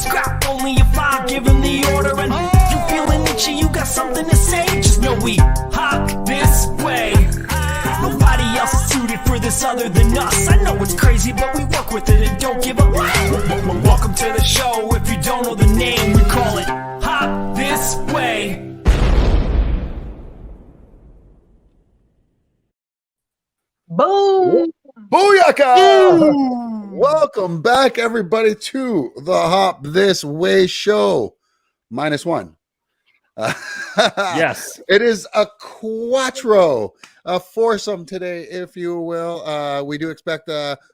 scrap only if I give him the order. And you feeling itchy, you got something to say? Just know we hop this way. Nobody else is suited for this other than us. I know it's crazy, but we work with it and don't give up. Welcome to the show. If you don't know the name, we call it Hop This Way. Boom! Booyaka! Welcome back, everybody, to the Hop This Way show. -1. Yes. It is a quattro, a foursome today, if you will. We do expect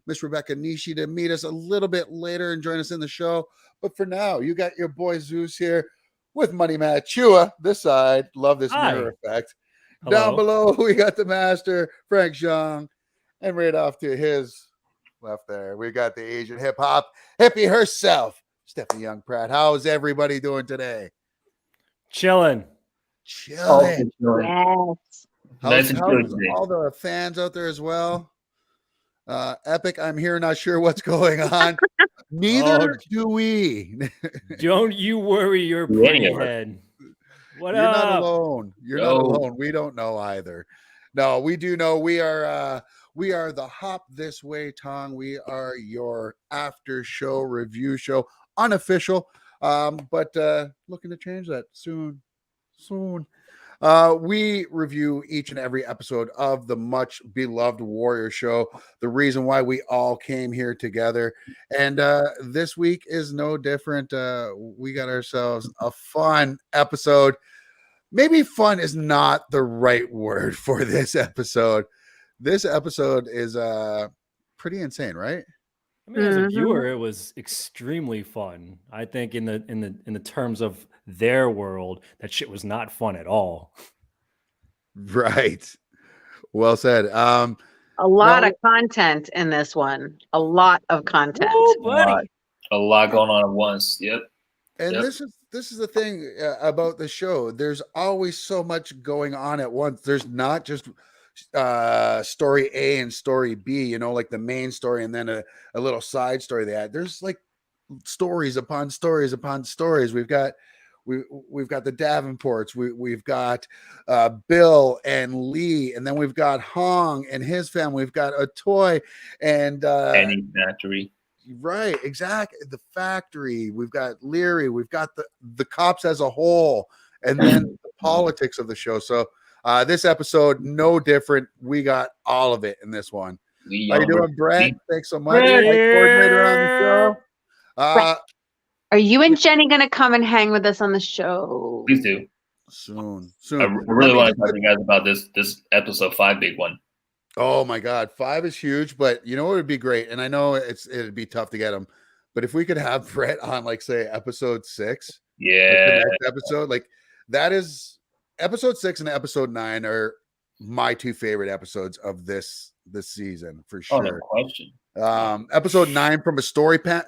Miss Rebecca Nishi to meet us a little bit later and join us in the show. But for now, you got your boy Zeus here with Money Matt Chua, this side. Love this Hi. mirror effect. Hello. Down below, we got the master, Frank Zhang. And right off to his left there, we got the Asian hip-hop hippie herself, Stephanie Young Pratt. How's everybody doing today? Chilling. Chilling. Yes. How's all the fans out there as well? Epic, I'm here, not sure what's going on. Neither do we. Don't you worry your pretty head. What You're up? not alone. You're not alone. We don't know either. No, we do know we are the Hop This Way Tong. We are your after show review show, unofficial, but looking to change that soon. We review each and every episode of the much beloved Warrior Show, the reason why we all came here together. And this week is no different. We got ourselves a fun episode. Maybe fun is not the right word for this episode. This episode is pretty insane, right? I mean, as a viewer, it was extremely fun. I think in the terms of their world, that shit was not fun at all. Right. Well said. A lot of content in this one. A lot of content. Oh, buddy. A lot going on at once. Yep. And this is the thing about the show. There's always so much going on at once. There's not just story A and story B, you know, like the main story and then a little side story they add. There's like stories upon stories upon stories. We've got the Davenports, we've got Bill and Lee, and then we've got Hong and his family. We've got a toy and Penny Factory. Right, exactly. The factory. We've got Leary. We've got the cops as a whole, and then the politics of the show. So this episode, no different. We got all of it in this one. How you doing, Brett? Thanks so much. Coordinator on the show. Are you and Jenny going to come and hang with us on the show? Please do. Soon. I really want to talk to you guys about this episode 5, big one. Oh my God, 5 is huge, but you know what would be great, and I know it'd be tough to get them, but if we could have Brett on, like, say, episode 6, yeah, like the next episode, like that is episode 6 and episode 9 are my 2 favorite episodes of this season for sure. Oh, no question. Episode 9 from a story point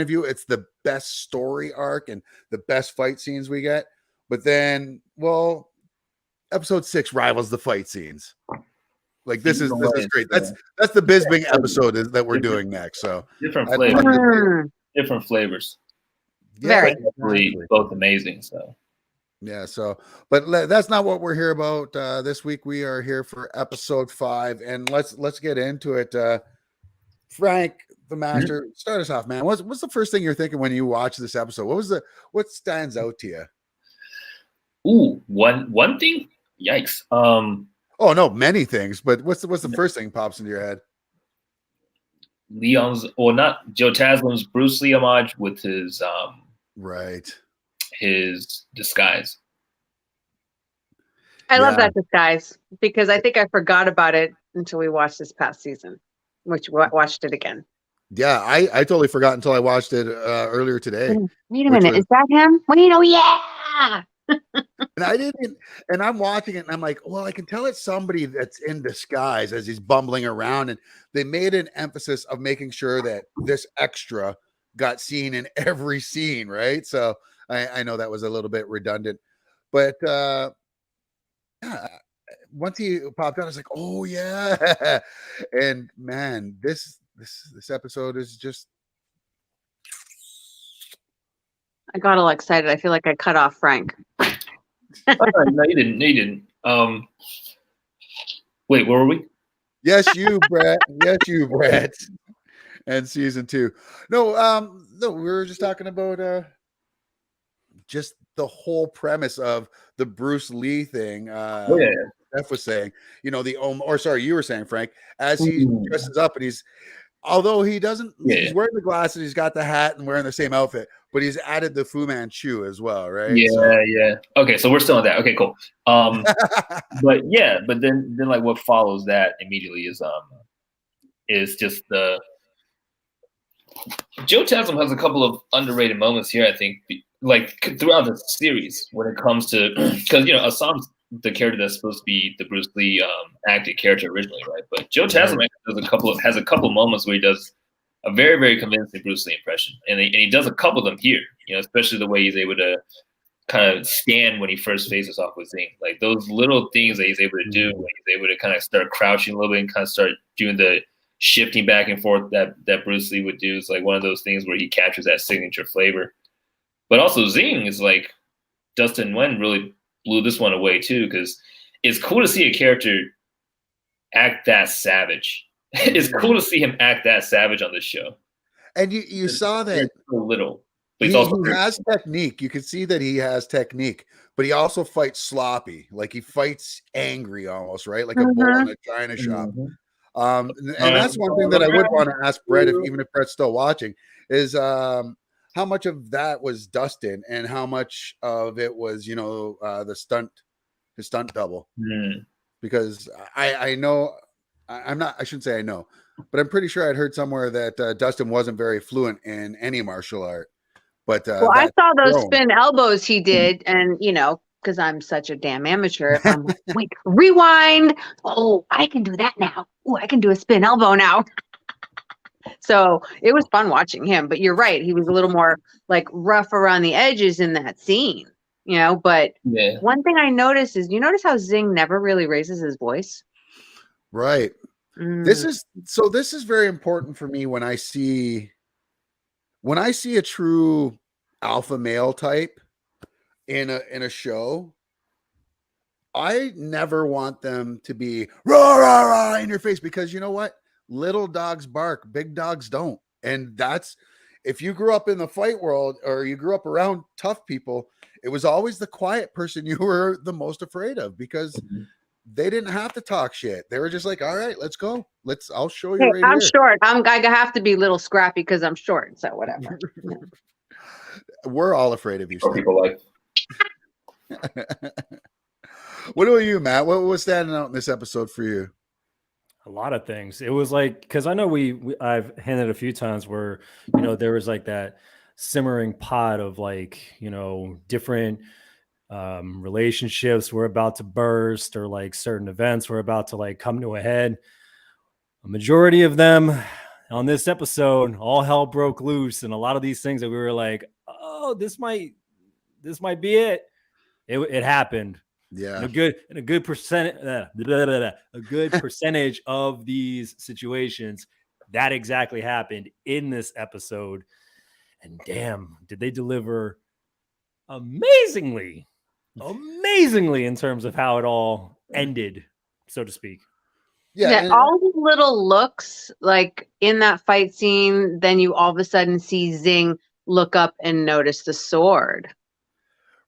of view, it's the best story arc and the best fight scenes we get. But then, well, episode 6 rivals the fight scenes. Like this is great. That's the Bisbing episode that we're doing next. So different flavors. Different flavors. Yeah, very both amazing. So yeah. So, but that's not what we're here about this week. We are here for episode 5, and let's get into it. Frank, the master, start us off, man. What's the first thing you're thinking when you watch this episode? What stands out to you? Ooh, one thing. Yikes. Oh no, many things. But what's the first thing pops into your head? Not Joe Taslim's Bruce Lee homage with his his disguise. I love that disguise because I think I forgot about it until we watched this past season, which watched it again. Yeah, I totally forgot until I watched it earlier today. Wait a minute, is that him? Yeah. And I didn't, and I'm watching it and I'm like, well, I can tell it's somebody that's in disguise as he's bumbling around. And they made an emphasis of making sure that this extra got seen in every scene, right? So I know that was a little bit redundant, but yeah, once he popped out, I was like, oh yeah. And man, this episode is just I got all excited. I feel like I cut off Frank. Oh, no, you didn't. No, you didn't. Wait, where were we? Yes, you, Brett. Yes, you, Brett. And season 2. No, no, we were just talking about just the whole premise of the Bruce Lee thing. Oh, yeah. Steph was saying, you know, you were saying, Frank, as he Mhm. dresses up and although he doesn't, Yeah. he's wearing the glasses, he's got the hat and wearing the same outfit, but he's added the Fu Manchu as well, right? Yeah, yeah. Okay, so we're still on that. Okay, cool. But then like what follows that immediately is just the Joe Taslim has a couple of underrated moments here, I think, like throughout the series when it comes to because Assam's the character that's supposed to be the Bruce Lee acted character originally, right? But Joe Taslim has a couple of moments where he does a very, very convincing Bruce Lee impression, and he does a couple of them here, especially the way he's able to kind of stand when he first faces off with Zing. Like those little things that he's able to do when he's able to kind of start crouching a little bit and kind of start doing the shifting back and forth that Bruce Lee would do. It's like one of those things where he captures that signature flavor. But also Zing is like Dustin Nguyen really blew this one away too, because it's cool to see a character act that savage. It's cool to see him act that savage on this show. And you saw that so little. He has technique. You can see that he has technique, but he also fights sloppy. Like he fights angry almost, right? Like a bull in a china shop. And that's one thing that I would want to ask Brett, even if Brett's still watching, is how much of that was Dustin and how much of it was, his stunt double. Because I know, I shouldn't say I know, but I'm pretty sure I'd heard somewhere that Dustin wasn't very fluent in any martial art. But I saw those spin elbows he did, and because I'm such a damn amateur, I'm like, wait, rewind. Oh, I can do that now. Oh, I can do a spin elbow now. So it was fun watching him. But you're right, he was a little more like rough around the edges in that scene, But one thing I noticed is, you notice how Zing never really raises his voice, right? This is very important for me when I see a true alpha male type in a show. I never want them to be rah, rah, rah in your face, because you know what? Little dogs bark, big dogs don't. And that's, if you grew up in the fight world or you grew up around tough people, it was always the quiet person you were the most afraid of, because they didn't have to talk shit. They were just like, all right, let's go. I'll show you right I'm here. short. I have to be a little scrappy because I'm short. So whatever. We're all afraid of you. People like. What about you, Matt? What was standing out in this episode for you? A lot of things. It was like, because I know I've hinted a few times where there was like that simmering pot of like different relationships were about to burst, or like certain events were about to like come to a head. A majority of them on this episode, all hell broke loose, and a lot of these things that we were like, oh, this might be it. It happened. Yeah. A good percentage of these situations that exactly happened in this episode. And damn, did they deliver amazingly in terms of how it all ended, so to speak. Yeah, all the little looks like in that fight scene, then you all of a sudden see Zing look up and notice the sword.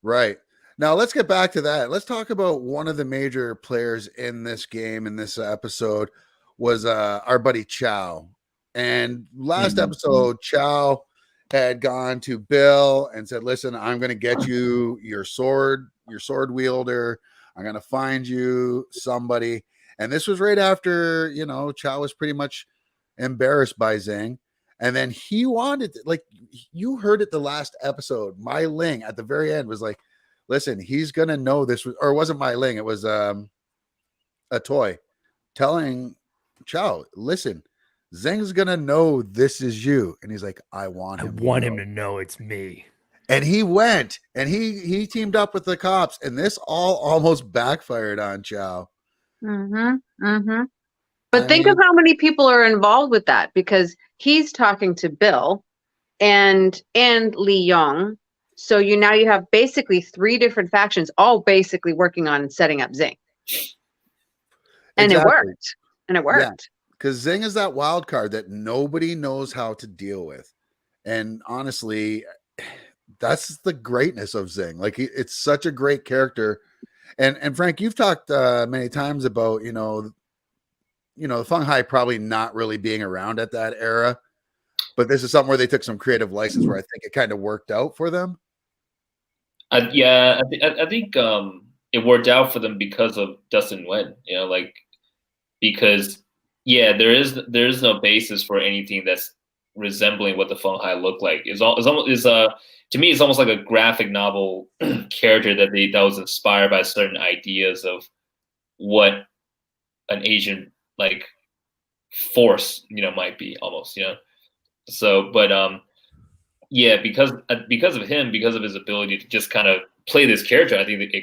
Right. Now let's get back to that. Let's talk about one of the major players in this game, in this episode, was our buddy Chow. And last episode, Chow had gone to Bill and said, listen, I'm going to get you your sword wielder. I'm going to find you somebody. And this was right after, Chow was pretty much embarrassed by Zing. And then he wanted, like, you heard it the last episode, Mai Ling at the very end was like, listen, he's going to know this was, or it wasn't Mai Ling, it was a toy telling Chow, listen, Zing's going to know this is you. And he's like, I want him to know it's me. And he went and he teamed up with the cops, and this all almost backfired on Chow. But think of how many people are involved with that, because he's talking to Bill and Lee Young. So you have basically 3 different factions, all basically working on setting up Zing, and Exactly. it worked. And it Yeah. worked. Because Zing is that wild card that nobody knows how to deal with. And honestly, that's the greatness of Zing. Like it's such a great character. And Frank, you've talked many times about, the Feng Hai probably not really being around at that era. But this is something where they took some creative license where I think it kind of worked out for them. I think it worked out for them because of Dustin Nguyen. Because there is no basis for anything that's resembling what the Feng Hai looked like. To me, it's almost like a graphic novel character that was inspired by certain ideas of what an Asian force might be almost. So, but because of him, because of his ability to just kind of play this character, I think that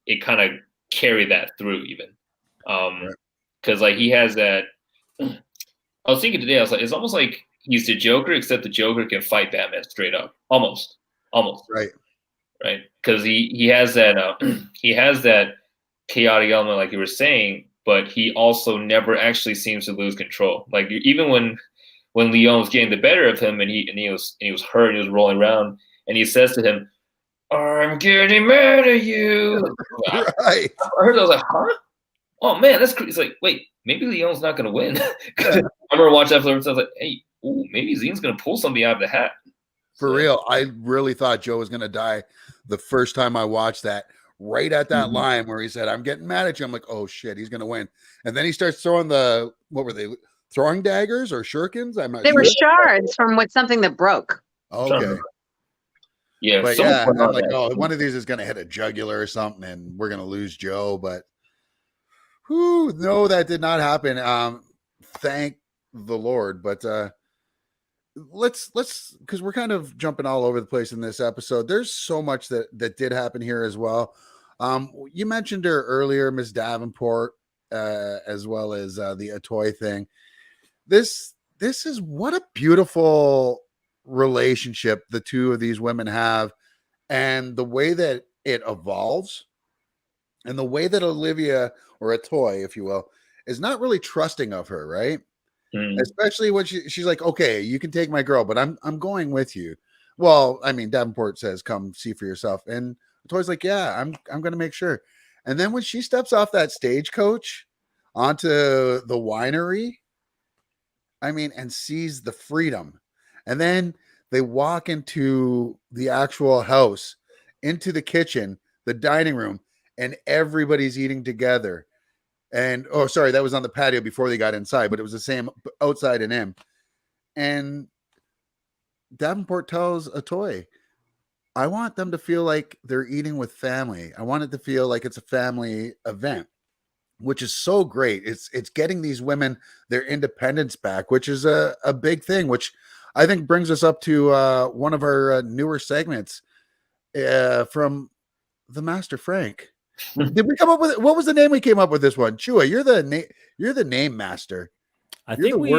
it kind of carried that through even. Because he has that. I was thinking today, I was like, it's almost like he's the Joker, except the Joker can fight Batman straight up, almost. Right. Because he has that he has that chaotic element, like you were saying, but he also never actually seems to lose control. Like even when Leon was getting the better of him, and he was hurt, and he was rolling around, and he says to him, "I'm getting mad at you." Right. I heard that, I was like, huh? Oh man, that's crazy. It's like, wait, maybe Leon's not gonna win. I remember watching that, and I was like, hey, maybe Zing's gonna pull something out of the hat. For real, I really thought Joe was gonna die the first time I watched that. Right at that line where he said, "I'm getting mad at you," I'm like, "Oh shit, he's gonna win." And then he starts throwing what were they throwing, daggers or shurikens? I'm not They sure. were shards from something that broke. Okay. Yeah, But yeah, I'm like, oh, one of these is gonna hit a jugular or something, and we're gonna lose Joe. But no, that did not happen. Thank the Lord. But let's because we're kind of jumping all over the place in this episode. There's so much that did happen here as well. You mentioned her earlier, Miss Davenport, as well as the Atoy thing. This is what a beautiful relationship the two of these women have, and the way that it evolves, and the way that Olivia, or Atoy, if you will, is not really trusting of her, right? Especially when she's like, okay, you can take my girl, but I'm going with you. Well, I mean, Davenport says, come see for yourself. And Toy's like, yeah, I'm going to make sure. And then when she steps off that stagecoach onto the winery, I mean, and sees the freedom, and then they walk into the actual house, into the kitchen, the dining room, and everybody's eating together. And oh, sorry, that was on the patio before they got inside, but it was the same outside and in. And Davenport tells Atoy, I want them to feel like they're eating with family. I want it to feel like it's a family event, which is so great. It's getting these women their independence back, which is a big thing, which I think brings us up to one of our newer segments from the Master Frank. Did we come up with it? What was the name we came up with this one? Chua, you're the name master. I think we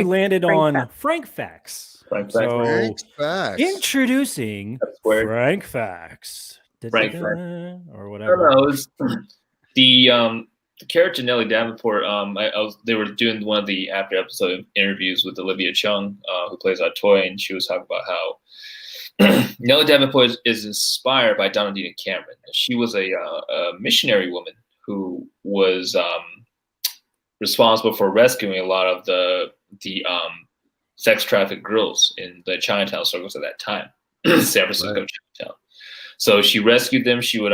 landed on Frank Facts. Frank Facts. Introducing Frank Facts. Or whatever. No, it was the character Nellie Davenport. They were doing one of the after episode interviews with Olivia Chung, who plays Atoy, and she was talking about how Nellie Davenport is inspired by Donaldina Cameron. She was a missionary woman who was responsible for rescuing a lot of the sex trafficked girls in the Chinatown circles at that time, San Francisco Chinatown. So she rescued them. She would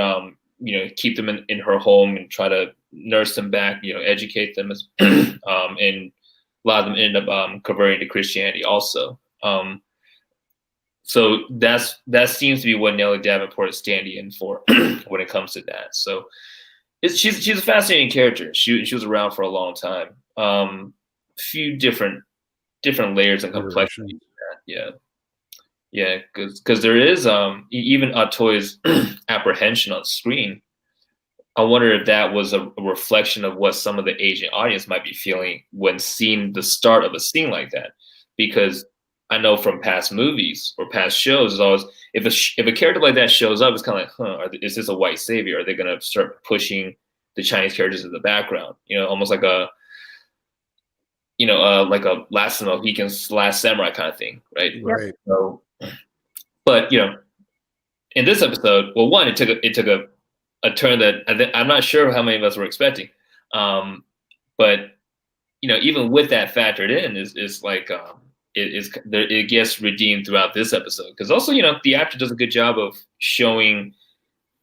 keep them in her home and try to nurse them back, educate them, and a lot of them ended up converting to Christianity also. So that seems to be what Nellie Davenport is standing in for when it comes to that. So she's a fascinating character. She was around for a long time. Few different layers and complexity. Yeah, because there is even Atoy's apprehension on screen. I wonder if that was a reflection of what some of the Asian audience might be feeling when seeing the start of a scene like that, because I know from past movies or past shows is always if a character like that shows up, it's kind of like, is this a white savior? Are they going to start pushing the Chinese characters in the background? Almost like a like a Last of the Mohicans, Last Samurai kind of thing, right? Right. So, but in this episode, well, one, it took a turn that I'm not sure how many of us were expecting, but even with that factored in, is like it gets redeemed throughout this episode because also the actor does a good job of showing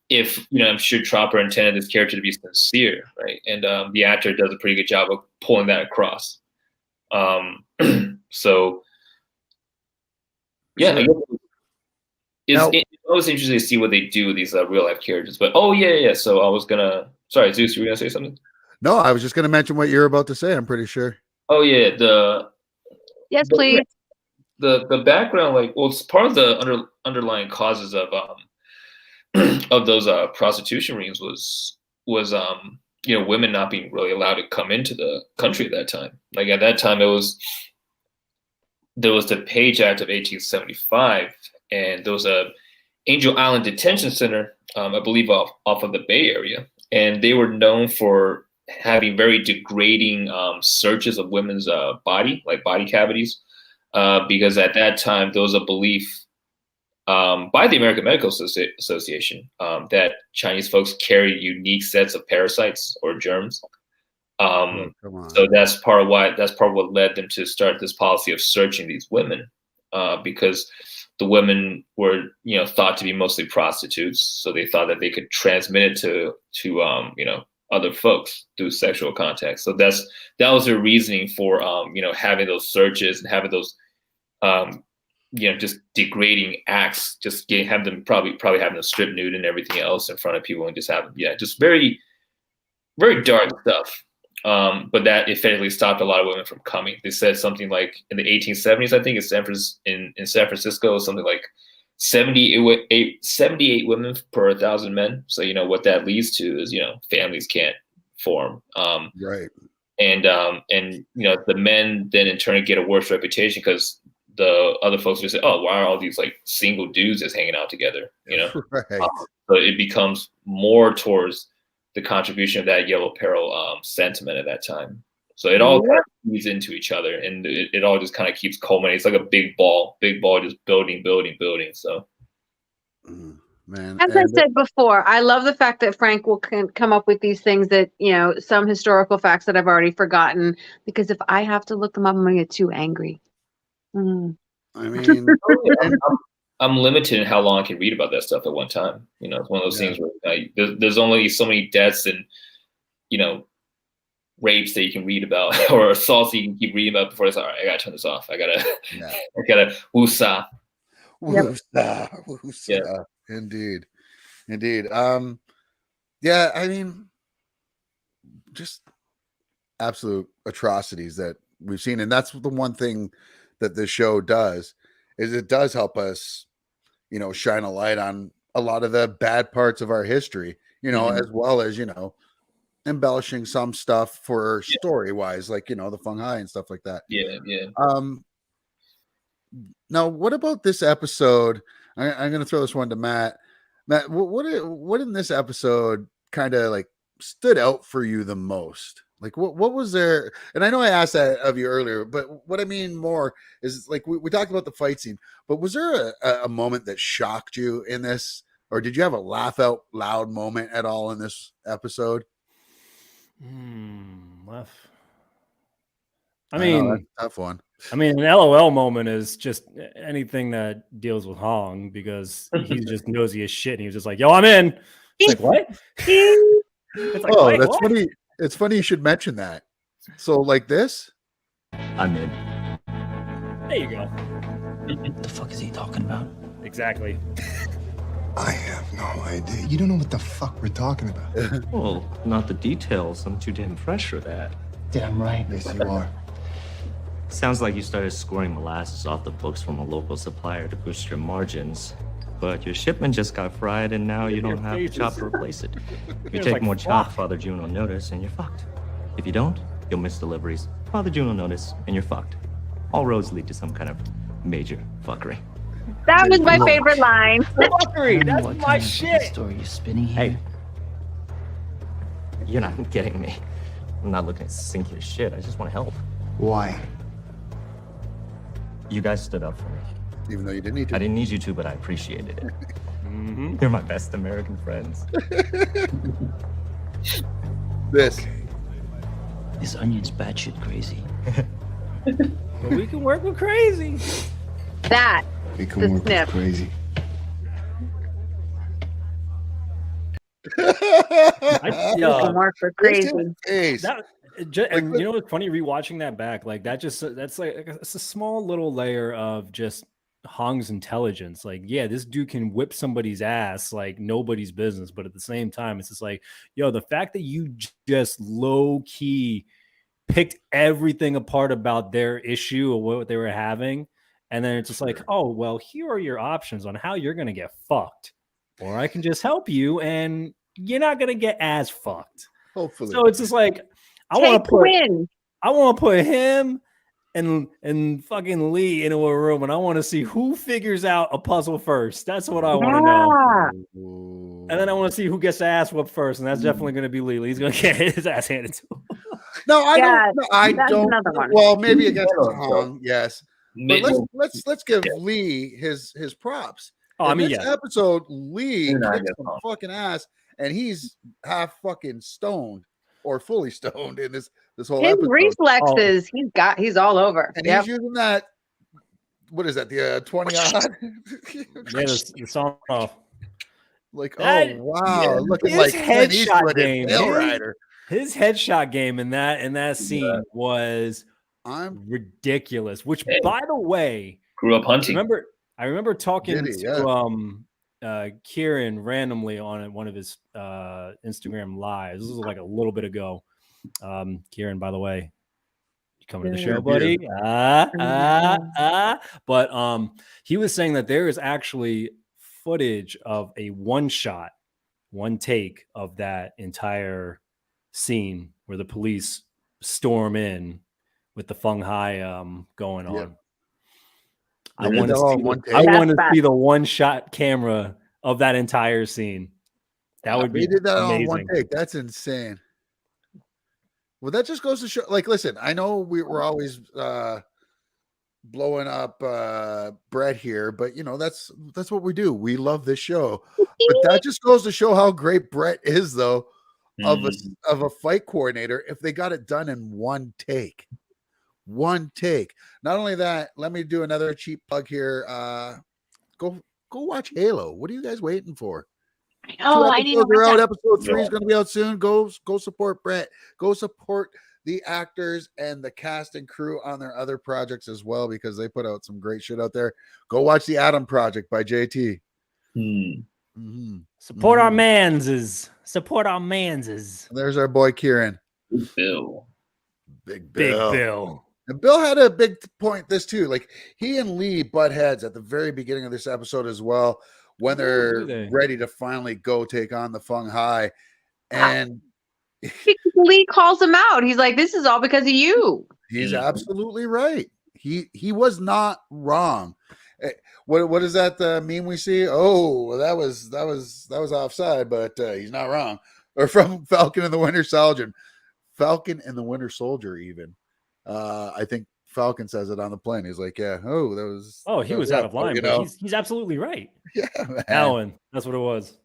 if I'm sure Tropper intended this character to be sincere, right? And the actor does a pretty good job of pulling that across. So yeah, Sure. it's always interesting to see what they do with these real life characters. But so I was sorry, Zeus, you were gonna say something? No, I was just gonna mention what you're about to say. I'm pretty sure. Oh yeah, Yes, please. the background, like, well, it's part of the underlying causes of of those prostitution rings was women not being really allowed to come into the country at that time. Like at that time, there was the Page Act of 1875, and there was a Angel Island Detention Center, I believe off of the Bay Area, and they were known for having very degrading searches of women's body cavities, because at that time there was a belief by the American Medical Association that Chinese folks carry unique sets of parasites or germs. So that's part of what led them to start this policy of searching these women, because the women were thought to be mostly prostitutes, so they thought that they could transmit it to other folks through sexual contact. So that was their reasoning for having those searches and having those just degrading acts, just have them probably having them strip nude and everything else in front of people and just have them, just very, very dark stuff. But that effectively stopped a lot of women from coming. They said something like in the 1870s, I think in San Francisco, something like 78 women per 1,000 men. So what that leads to is families can't form. Right. And the men then in turn get a worse reputation because the other folks just say, oh, why are all these like single dudes just hanging out together? Right. So it becomes more towards the contribution of that yellow peril sentiment at that time. So it all kind of feeds into each other, and it all just kind of keeps culminating. It's like a big ball just building. So, man, as I said before, I love the fact that Frank will come up with these things that some historical facts that I've already forgotten. Because if I have to look them up, I'm gonna get too angry. I mean, I'm limited in how long I can read about that stuff at one time. It's one of those things where there's only so many deaths and rapes that you can read about, or assaults that you can keep reading about before it's all right. I gotta turn this off. I gotta woosah. Woosah. Yeah. Indeed. Yeah, I mean, just absolute atrocities that we've seen, and that's the one thing that this show does is it does help us, shine a light on a lot of the bad parts of our history, as well as, embellishing some stuff for story wise, like, the Feng Hai and stuff like that. Yeah. Now what about this episode? I'm going to throw this one to Matt. Matt, what in this episode kind of like stood out for you the most? Like what was there? And I know I asked that of you earlier, but what I mean more is like we talked about the fight scene, but was there a moment that shocked you in this, or did you have a laugh out loud moment at all in this episode? I mean, that's a tough one. I mean, an LOL moment is just anything that deals with Hong, because he just nosy as shit, and he was just like, "Yo, I'm in." It's like, what? It's like, oh, that's funny. It's funny you should mention that. So like this? I'm in. There you go. What the fuck is he talking about? Exactly. I have no idea. You don't know what the fuck we're talking about. Well, not the details. I'm too damn fresh for that. Damn right. Yes, you are. Sounds like you started scoring molasses off the books from a local supplier to boost your margins. But your shipment just got fried, and now you don't have the chop to replace it. If you take like, more chop, Father June will notice, and you're fucked. If you don't, you'll miss deliveries. Father June will notice, and you're fucked. All roads lead to some kind of Major fuckery. That was my Look. favorite line. Fuckery, that's What my kind of shit. story you're spinning here? Hey, you're not getting me. I'm not looking to sink your shit. I just want to help. Why? You guys stood up for me. Even though you didn't need to. I didn't need you to, but I appreciated it. You're my best American friends. This. This onion's batshit crazy. But we can work with crazy. That. We The can work sniff. with crazy. Some more for crazy. Face. That and you know what's funny? Rewatching that back, like that's like it's a small little layer of just Hong's intelligence. Like, yeah, this dude can whip somebody's ass like nobody's business, but at the same time, it's just like, yo, the fact that you just low key picked everything apart about their issue or what they were having, and then it's just like, oh well, here are your options on how you're gonna get fucked, or I can just help you and you're not gonna get as fucked. Hopefully. So it's just like I Take want to put him and fucking Lee into a room, and I want to see who figures out a puzzle first. That's what I want to know. Ooh. And then I want to see who gets the ass whooped first, and that's definitely going to be Lee. He's going to get his ass handed to him. No, I Yeah, don't. No, I that's don't. another one. Well, maybe against Yeah. Hong, yes. But let's give Lee his props. Oh, I In mean, this yeah. episode, Lee You're not kicks against some Hong. fucking ass, and he's half fucking stoned or fully stoned in this whole His episode. reflexes, he's all over. And Yep. he's using that. What is that? The 20 odd. Yeah, the song off. Like, That- oh wow, looking his like Clint headshot Eastwood in game, Pale his- Rider. His headshot game in that scene was I'm ridiculous. Which, Hey. by the way, Grew up hunting. I remember talking Did he? to Kieran randomly on one of his Instagram lives. This was like a little bit ago. Kieran, by the way, you coming to the show, buddy? But he was saying that there is actually footage of a one take of that entire scene where the police storm in with the Feng Hai going on. Yeah. I They did want to that all in see one take? I want to That's see the one shot camera of that entire scene. That would be They did that amazing. on one take. That's insane. Well, that just goes to show. Like, listen, I know we're always blowing up Brett here, but you know that's what we do. We love this show, but that just goes to show how great Brett is, though, of a fight coordinator. If they got it done in one take. Not only that, let me do another cheap plug here. Go watch Halo. What are you guys waiting for? Oh, I need to Episodes are watch out. that. Episode 3 is going to be out soon. Go support Brett. Go support the actors and the cast and crew on their other projects as well, because they put out some great shit out there. Go watch the Atom Project by JT. Mm-hmm. Support our manses. Support our manses. There's our boy Kieran. Bill. Big Big Bill. Bill. And Bill had a big point this too. Like he and Lee butt heads at the very beginning of this episode as well, when they're do they? ready to finally go take on the Feng Hai. And Lee calls him out. He's like, "This is all because of you." he's absolutely right. He was not wrong. What is that meme we see? Oh, well, that was offside, but he's not wrong. Or from Falcon and the Winter Soldier. Falcon and the Winter Soldier, even. I think Falcon says it on the plane. He's like, "Yeah, oh, that was." Oh, he that was out that, of line, you but know? he's absolutely right. Yeah, man. Alan, that's what it was.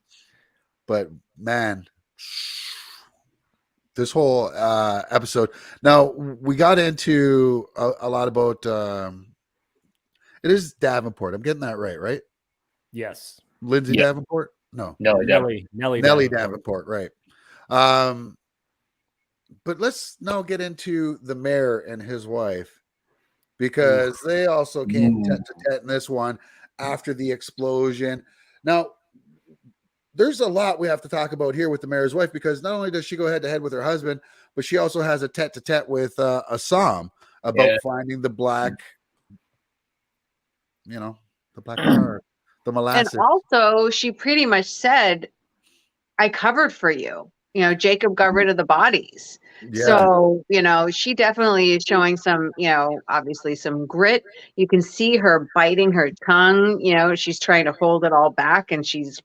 But man, this whole episode. Now we got into a lot about. It is Davenport. I'm getting that right? Yes. Lindsay Yeah. Davenport? No, Nelly Nellie Davenport, right? But let's now get into the mayor and his wife, because they also came tet to tet in this one after the explosion. Now, there's a lot we have to talk about here with the mayor's wife, because not only does she go head to head with her husband, but she also has a tet to tet with Assam about finding the black, the black car, the And molasses. also, she pretty much said, "I covered for you." Jacob got rid of the bodies. Yeah. So, she definitely is showing some, obviously some grit. You can see her biting her tongue. She's trying to hold it all back, and she's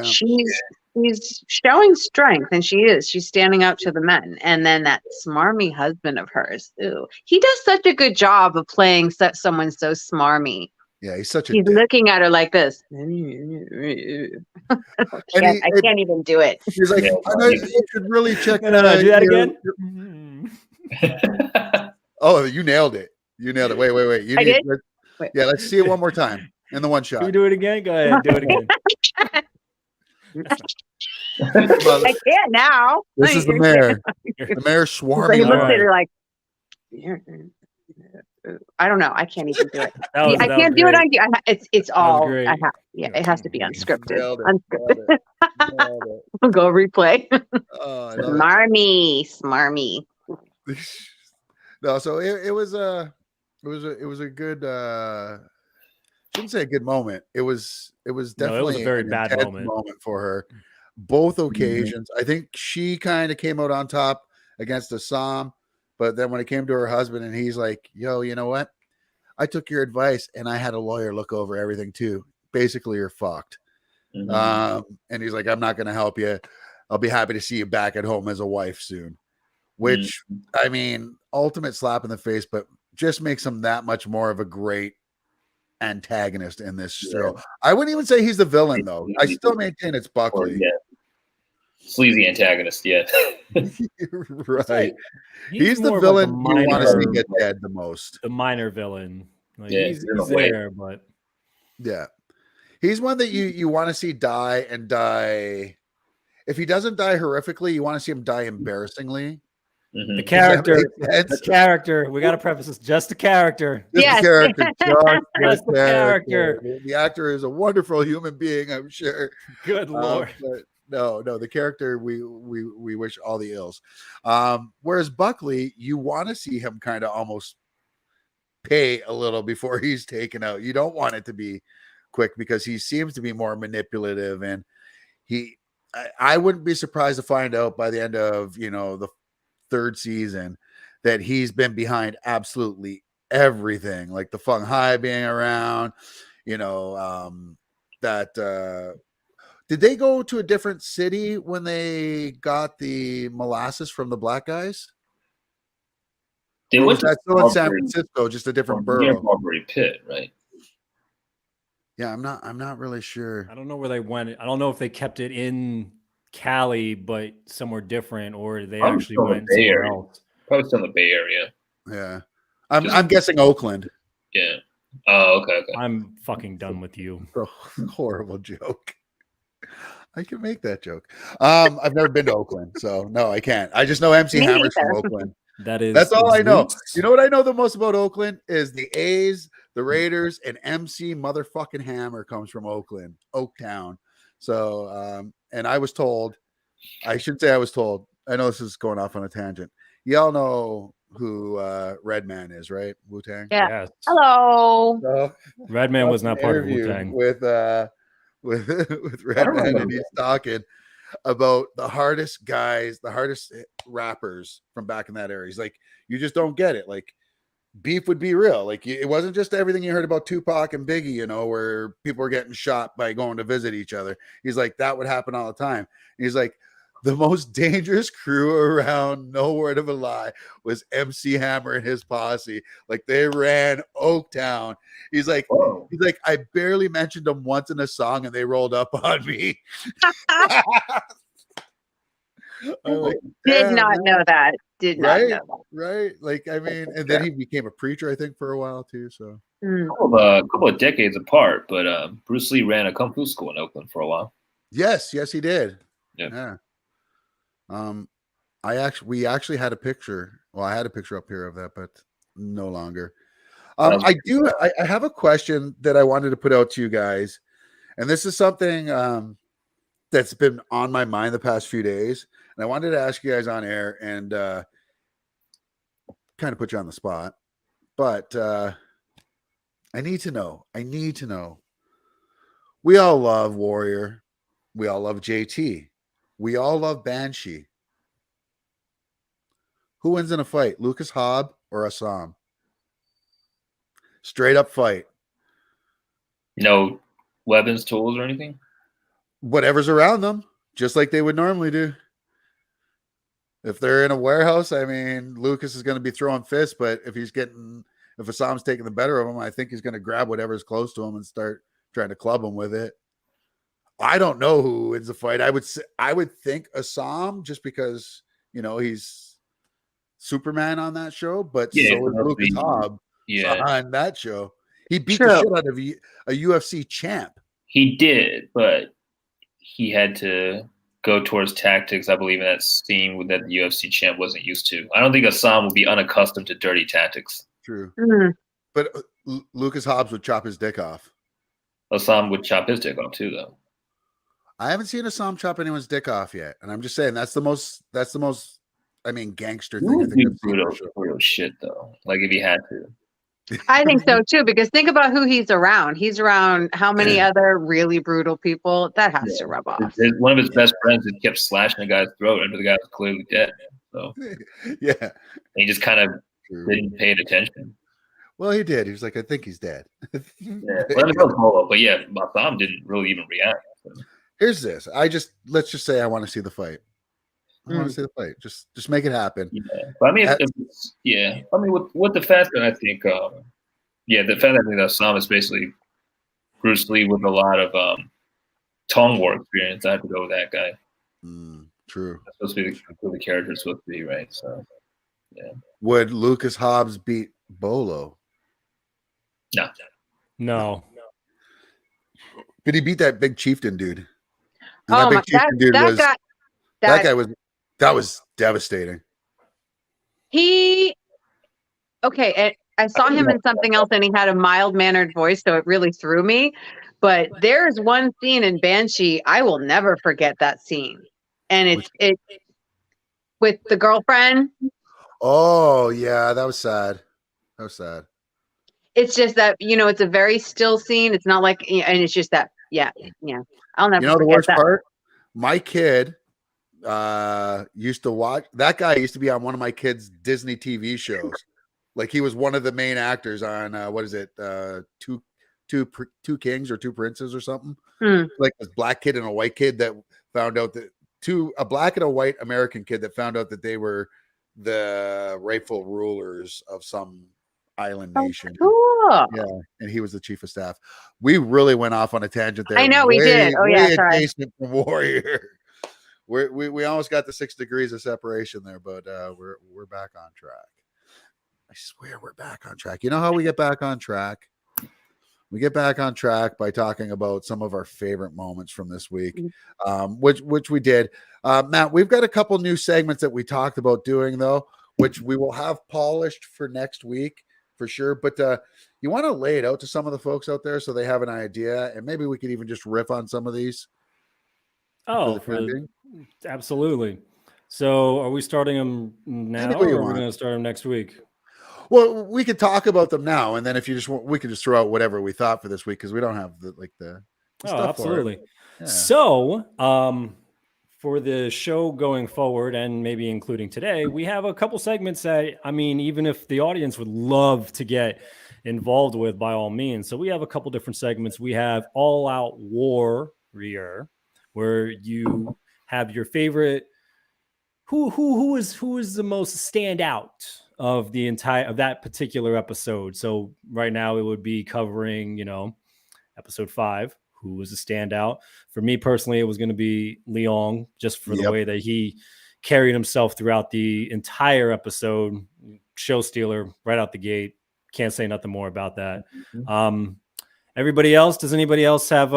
she's showing strength, and she's standing up to the men. And then that smarmy husband of hers, ooh, he does such a good job of playing someone so smarmy. Yeah, he's such a He's dick. looking at her like this. I can't even do it. He's like, Yeah. I know you should really check. No, do that your- again. Oh, you nailed it. You nailed it. Wait. You I need. did? Let's- Yeah, let's see it one more time in the one Can shot. we do it again? Go ahead, do it again. I can't now. This is the mayor. The mayor So swarming. he looks around. at her like, I don't know. I can't even do it. I That can't was do it great. on. It's all. great. It has to be unscripted. Nailed it. Unscripted. Nailed it. We'll go replay. Oh, I love Smarmy. it. No, so it was a good shouldn't say a good moment. It was definitely a very an bad intense moment. for her. Both occasions. I think she kind of came out on top against Assam, but then when it came to her husband and he's like, yo, you know what? I took your advice and I had a lawyer look over everything too. Basically, you're fucked. And he's like, I'm not going to help you. I'll be happy to see you back at home as a wife soon. Which, I mean, ultimate slap in the face, but just makes him that much more of a great antagonist in this show. I wouldn't even say he's the villain, though. I still maintain it's Buckley. Sleazy antagonist, yeah. Right. He's the more of villain like a you want to see minor- get dead the most. the minor villain. Like, Yeah, he's in a way. there, but Yeah. He's one that you want to see die and die. If he doesn't die horrifically, you want to see him die embarrassing. the Mhm. character, make sense? the character. We got to preface this. Just the character. Just Yes. the character. Just the character. The actor is a wonderful human being, I'm sure. Good lord. But no, the character we wish all the ills. Whereas Buckley, you want to see him kind of almost pay a little before he's taken out. You don't want it to be quick because he seems to be more manipulative, and I wouldn't be surprised to find out by the end of the third season that he's been behind absolutely everything, like the Feng Hai being around, that did they go to a different city when they got the molasses from the black guys? They Or was went to that still in San Marbury- Francisco, just a different near borough? Marbury Pit, right? Yeah, I'm not really sure. I don't know where they went. I don't know if they kept it in Cali, but somewhere different, or they I'm actually still in went the Bay somewhere Area. else. Probably still in the Bay Area. Yeah, I'm guessing Oakland. Yeah. Oh, okay. I'm fucking done with you. Horrible joke. I can make that joke. I've never been to Oakland, so no, I can't. I just know MC Me Hammer's from either. Oakland. That's all I know. Zeus. You know what I know the most about Oakland is the A's, the Raiders, and MC motherfucking Hammer comes from Oakland, Oaktown. So, and I was told, I should say I was told. I know this is going off on a tangent. Y'all know who Redman is, right? Wu-Tang. Yeah. Yes. Hello. So, Redman was not part of interview Wu-Tang. with Redman, and he's talking about the hardest guys, the hardest rappers from back in that era. He's like, you just don't get it. Like, beef would be real. Like, it wasn't just everything you heard about Tupac and Biggie, where people were getting shot by going to visit each other. He's like, that would happen all the time. And he's like, the most dangerous crew around, no word of a lie, was MC Hammer and his posse. Like, they ran Oaktown. He's like, I barely mentioned them once in a song, and they rolled up on me. I'm like, Did "Damn, not man." know that. Did not Right? know that. Right? Like, I mean, and then he became a preacher, I think, for a while too. So Mm. Couple of decades apart, but Bruce Lee ran a kung fu school in Oakland for a while. yes, he did. Yeah. We actually had a picture. Well, I had a picture up here of that, but no longer. That's I have a question that I wanted to put out to you guys, and this is something that's been on my mind the past few days, and I wanted to ask you guys on air and kind of put you on the spot, but I need to know. We all love Warrior. We all love JT. We all love Banshee. Who wins in a fight, Lucas Hobb or Assam? Straight up fight. No weapons, tools, or anything. Whatever's around them, just like they would normally do. If they're in a warehouse, I mean, Lucas is going to be throwing fists, but if Assam's taking the better of him, I think he's going to grab whatever's close to him and start trying to club him with it. I don't know who wins the fight. I would think Assam, just because he's Superman on that show, but so is Lucas Hobb on that show. He beat the shit out of a UFC champ. He did, but he had to go towards tactics, I believe, in that scene that the UFC champ wasn't used to. I don't think Assam would be unaccustomed to dirty tactics. True. But Lucas Hobbs would chop his dick off. Assam would chop his dick off too, though. I haven't seen Assam chop anyone's dick off yet, and I'm just saying that's the most gangster thing. I think brutal shit though. Like if he had to. I think so too, because think about who he's around. He's around how many other really brutal people? That has to rub off. One of his best friends had kept slashing a guy's throat after the guy was clearly dead. So yeah, and he just kind of didn't pay attention. Well, he did. He was like, I think he's dead. But yeah, Assam didn't really even react. So. Here's this. Let's just say I want to see the fight. I want to see the fight. Just make it happen. Yeah. But I mean, I mean, with the fact that I think, the fact that I think that Assam is basically Bruce Lee with a lot of Tong war experience, I have to go with that guy. True. That's supposed to be who the character is supposed to be, right? So, yeah. Would Lucas Hobbs beat Bolo? No. Could he beat that big chieftain dude? And that was devastating. I saw him in something else and he had a mild-mannered voice, so it really threw me. But there's one scene in Banshee, I will never forget that scene. And it's with the girlfriend. Oh, yeah, that was sad. It's just that, it's a very still scene. It's not like, and it's just that, I'll never forget the worst that. part? My kid used to watch, that guy used to be on one of my kids' Disney TV shows. Like he was one of the main actors on, what is it? Two Kings or Two Princes or something. Like this black kid and a white kid that found out that a black and a white American kid that found out that they were the rightful rulers of some island nation. Cool. Yeah, and he was the chief of staff. We really went off on a tangent there. I know we did. Oh yeah, sorry. From Warrior. We almost got the 6 degrees of separation there, but we're back on track. I swear we're back on track. You know how we get back on track? We get back on track by talking about some of our favorite moments from this week, which we did. Matt, we've got a couple new segments that we talked about doing, though, which we will have polished for next week for sure. But you want to lay it out to some of the folks out there so they have an idea, and maybe we could even just riff on some of these. Absolutely. So are we starting them now or are we going to start them next week? Well, we could talk about them now, and then if you just want, we could just throw out whatever we thought for this week because we don't have the stuff. Absolutely. Yeah. So, for the show going forward, and maybe including today, we have a couple segments that, I mean, even if the audience would love to get involved with, by all means. So we have a couple different segments. We have All Out Warrior, where you have your favorite. Who is the most standout of that particular episode? So right now it would be covering, episode 5. Who was a standout? For me personally, it was going to be Leong, just for the way that he carried himself throughout the entire episode. Show stealer right out the gate. Can't say nothing more about that. Everybody else? Does anybody else have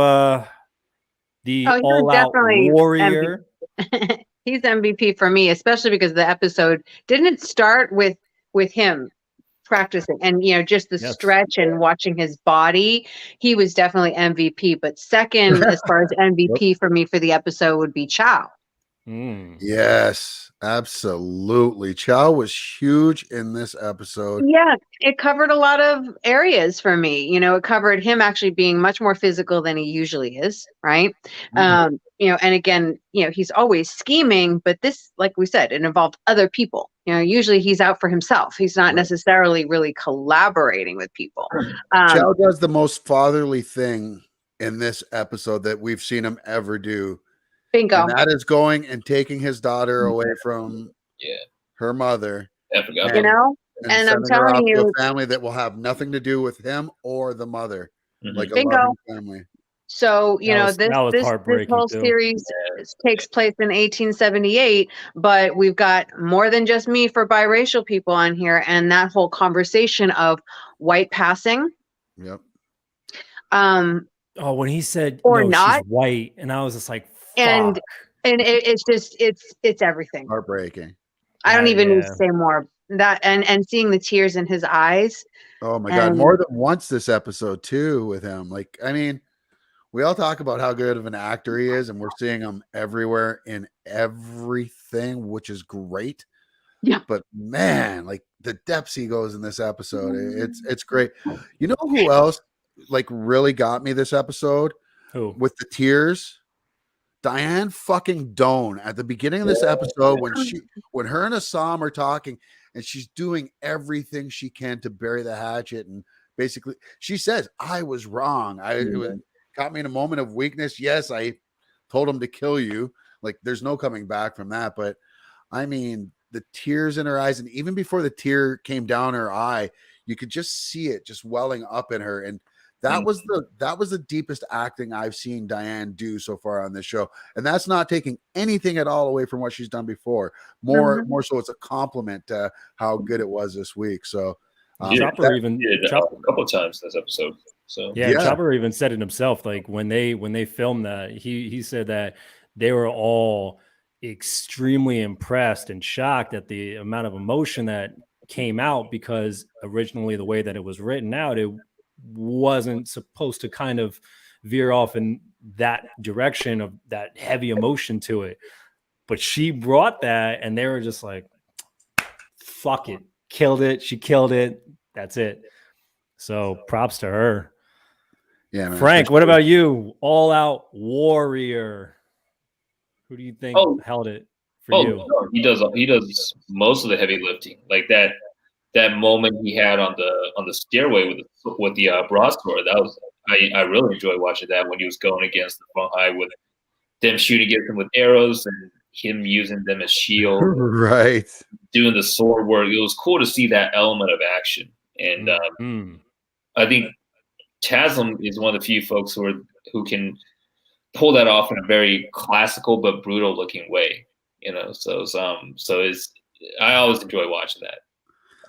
the All Out Warrior? He's MVP for me, especially because the episode didn't start with him practicing and just the stretch and watching his body. He was definitely MVP, but second as far as MVP for me for the episode would be Chow. Yes, absolutely. Chow was huge in this episode. Yeah, it covered a lot of areas for me. It covered him actually being much more physical than he usually is, right? and again, he's always scheming, but this, like we said, it involved other people. Usually he's out for himself. He's not necessarily really collaborating with people. Chow does the most fatherly thing in this episode that we've seen him ever do. Bingo. And that is going and taking his daughter away from her mother. I forgot. And I'm sending her telling off to you, a family that will have nothing to do with him or the mother, like a Bingo. loving family. So, that was this heartbreaking, whole too. series takes place in 1878, but we've got more than just me for biracial people on here, and that whole conversation of white passing. Yep. Oh, when he said, or no, not, she's white, and I was just like, fuck. and it's just it's everything. Heartbreaking. I don't even need to say more. That and seeing the tears in his eyes. Oh my God, more than once this episode too with him. Like, I mean, we all talk about how good of an actor he is, and we're seeing him everywhere in everything, which is great. Yeah. But man, like the depths he goes in this episode, it's great. You know who else like really got me this episode? Who? With the tears? Diane fucking Doan at the beginning of this episode when her and Assam are talking and she's doing everything she can to bury the hatchet, and basically she says, I was wrong. It caught me in a moment of weakness. Yes, I told him to kill you. Like there's no coming back from that. But I mean, the tears in her eyes, and even before the tear came down her eye, you could just see it just welling up in her. And that was the deepest acting I've seen Diane do so far on this show. And that's not taking anything at all away from what she's done before. More so it's a compliment to how good it was this week. So Chopper even did a couple of times this episode. So Chopper even said it himself. Like when they filmed that, he said that they were all extremely impressed and shocked at the amount of emotion that came out, because originally the way that it was written out, it wasn't supposed to kind of veer off in that direction of that heavy emotion to it. But she brought that, and they were just like, fuck it, killed it. She killed it. That's it. So props to her. Yeah, man, Frank, what about you? All Out Warrior. Who do you think held it for you? No, he does most of the heavy lifting. Like that moment he had on the stairway with the broadsword. That was I really enjoyed watching that when he was going against the front eye with them shooting at him with arrows and him using them as shield. Right. Doing the sword work. It was cool to see that element of action. And I think Chasm is one of the few folks who can pull that off in a very classical but brutal looking way. So it's I always enjoy watching that.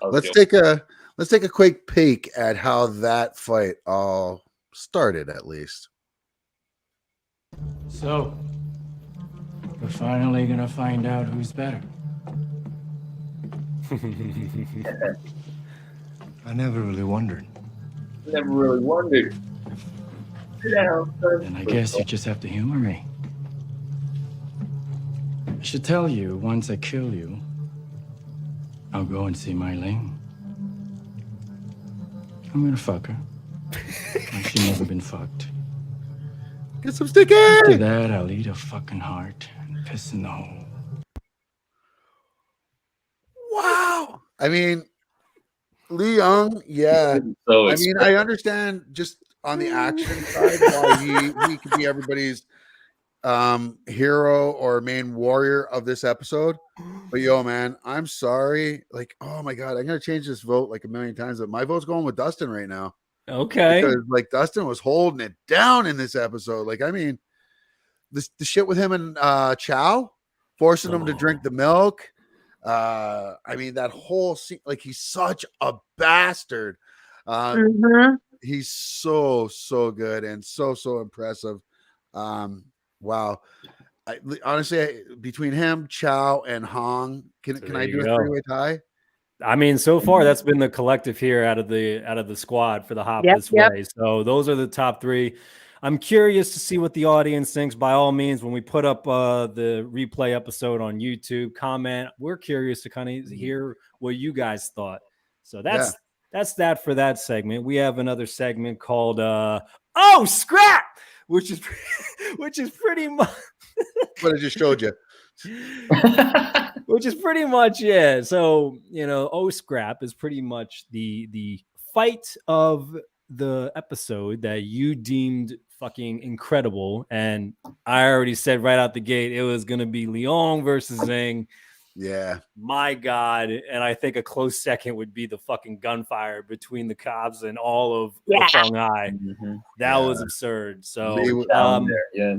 Let's take a quick peek at how that fight all started, at least. So, we're finally gonna find out who's better. I never really wondered. And I guess you just have to humor me. I should tell you, once I kill you, I'll go and see my Ling. I'm gonna fuck her. Like she's never been fucked. Get some sticky! After that, I'll eat her fucking heart and piss in the hole. Wow. I mean, Lee Young, yeah. I mean, I understand just on the action side why he could be everybody's hero or main warrior of this episode. But yo, man, I'm sorry. Like, oh my God, I'm gonna change this vote like a million times, but my vote's going with Dustin right now. Okay. Because like Dustin was holding it down in this episode. Like, I mean, the shit with him and Chow, forcing him to drink the milk. I mean, that whole scene, like he's such a bastard. He's so good and so impressive. Wow. Honestly, between him, Chow, and Hong, can I do a three-way tie? I mean, so far that's been the collective here out of the squad for the Hop This Way. So those are the top three. I'm curious to see what the audience thinks. By all means, when we put up the replay episode on YouTube, comment. We're curious to kind of hear what you guys thought. So that's that for that segment. We have another segment called Oh Scrap, which is pretty much What I just showed you. which is pretty much So O Scrap is pretty much the fight of the episode that you deemed fucking incredible, and I already said right out the gate it was gonna be Leon versus Zing. Yeah. My God. And I think a close second would be the fucking gunfire between the cops and all of the Fong Hai. That was absurd. So, yeah.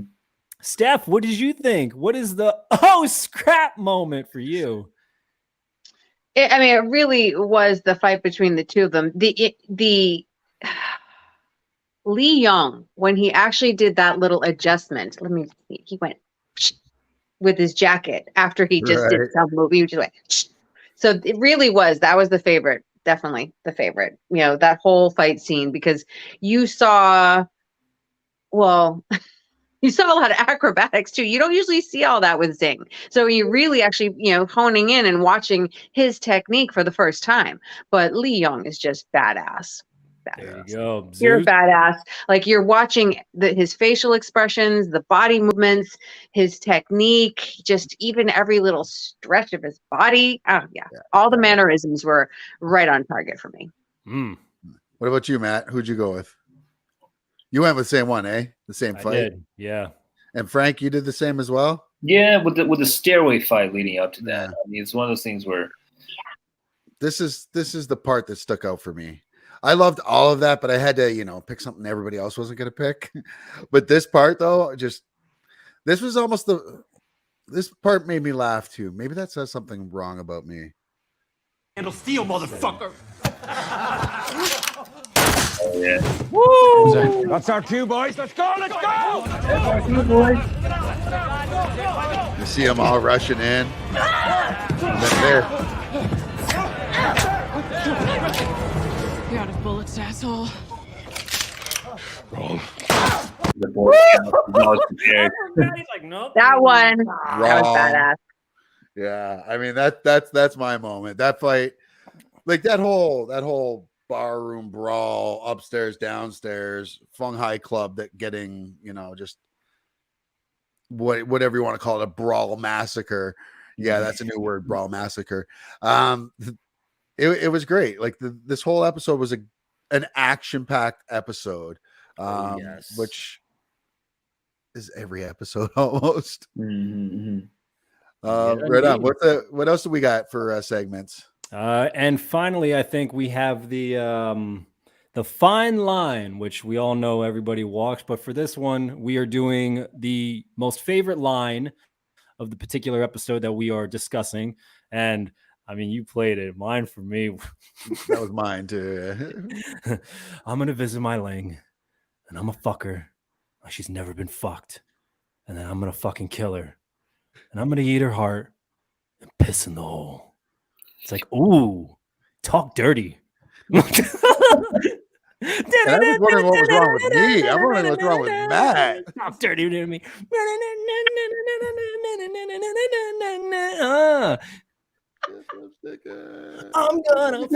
Steph, what did you think? What is the scrap moment for you? It really was the fight between the two of them. The Lee Young, when he actually did that little adjustment, let me see, he went with his jacket after he just did some movie. He just went. So it really that was the favorite, definitely the favorite. That whole fight scene, because you saw a lot of acrobatics too. You don't usually see all that with Zing. So you really actually, honing in and watching his technique for the first time. But Lee Young is just badass. There you go. You're a badass. Like, you're watching his facial expressions, the body movements, his technique, just even every little stretch of his body. Oh yeah. All the mannerisms were right on target for me. What about you, Matt? Who'd you go with? You went with the same one, eh? The same fight. I did. Yeah. And Frank, you did the same as well? Yeah, with the stairway fight leading up to that. I mean, it's one of those things where this is the part that stuck out for me. I loved all of that, but I had to, pick something everybody else wasn't going to pick. But this part, though, this was almost this part made me laugh too. Maybe that says something wrong about me. Handle steel, motherfucker. Oh, yeah. Woo! That's our cue, boys. Let's go. Let's go. That's our cue, boys. You see them all rushing in. And then there. You're out of bullets, asshole. Wrong. That one. That was badass. Yeah, I mean that's my moment. That fight, like that whole barroom brawl, upstairs, downstairs, Feng Hai Club, that getting, just whatever you want to call it, a brawl massacre. Yeah, that's a new word, brawl massacre. It was great. Like this whole episode was an action-packed episode, which is every episode almost. Mm-hmm. Right on. What else do we got for segments? And finally, I think we have the fine line, which we all know everybody walks. But for this one, we are doing the most favorite line of the particular episode that we are discussing. And I mean, you played it. Mine for me. That was mine too. I'm going to visit my Ling, and I'm going to fuck her like she's never been fucked. And then I'm going to fucking kill her. And I'm going to eat her heart and piss in the hole. It's like, ooh, talk dirty. I was wondering what was wrong with me. I'm wondering what's wrong with Matt. Talk dirty to me. I'm gonna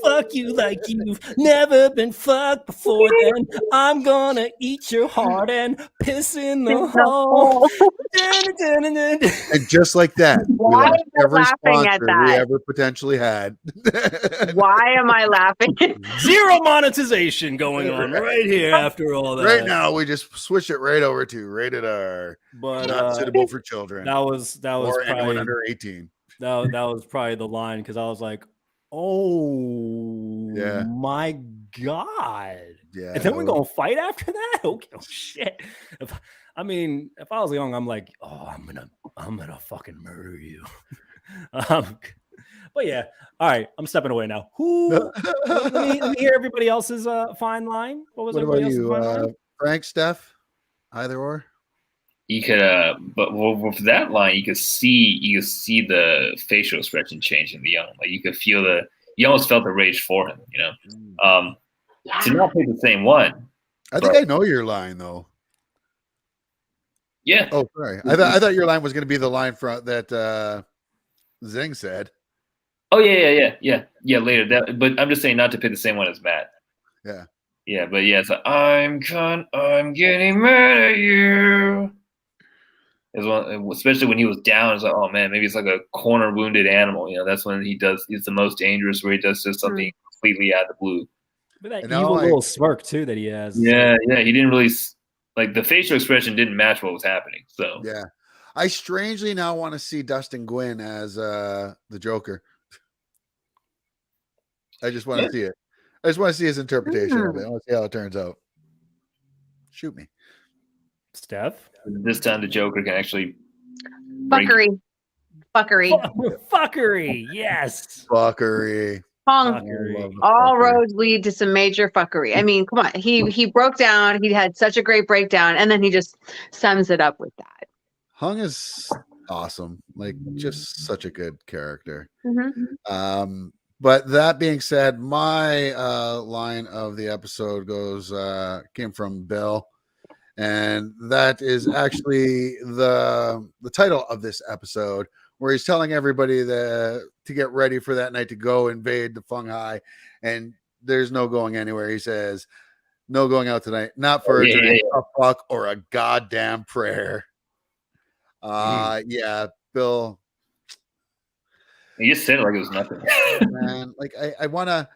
fuck you like you've never been fucked before. Then I'm gonna eat your heart and piss in the hole. And just like that, Why am I laughing at we that? ever potentially had. Why am I laughing? Zero monetization going on right here after all that. Right now, we just switch it right over to rated R, but not suitable for children. That was or anyone probably under 18. that was probably the line, because I was like, oh my God. Yeah. And then we're gonna fight after that? Okay. Oh shit. If I was young, I'm like, oh, I'm gonna fucking murder you. But yeah, all right, I'm stepping away now. Let me hear everybody else's fine line. What everybody else's fine line? Frank, Steph, either or? You could, but with that line, you could see the facial expression change in the young. Like, you could feel you almost felt the rage for him. To not pick the same one. I think I know your line though. Yeah. Oh, sorry. I thought your line was going to be the line that Zing said. Oh yeah. Later, but I'm just saying not to pick the same one as Matt. Yeah. Yeah, but yeah, it's like I'm getting mad at you. Is one, especially when he was down. It's like, oh man, maybe it's like a corner wounded animal. You know, that's when he's the most dangerous, where he does just something completely out of the blue. But that And now evil little smirk too that he has. Yeah, yeah, he didn't really like the facial expression didn't match what was happening. So yeah, I strangely now want to see Dustin Gwynn as the Joker. I just want to see it. I just want to see his interpretation of it. I want to see how it turns out. Shoot me, Steph. this time the Joker can actually break Fuckery. Fuckery. Yes. fuckery. Tong. Fuckery. All roads lead to some major fuckery. I mean, come on. He broke down. He had such a great breakdown, and then he just sums it up with that. Hung is awesome. Like, just such a good character. Mm-hmm. But that being said, my line of the episode came from Bill, and that is actually the title of this episode, where he's telling everybody to get ready for that night to go invade the Feng Hai, and there's no going anywhere. He says, "No going out tonight, not for a drink, a fuck, or a goddamn prayer." Yeah, Bill. He just said it like it was nothing. Man, like I want to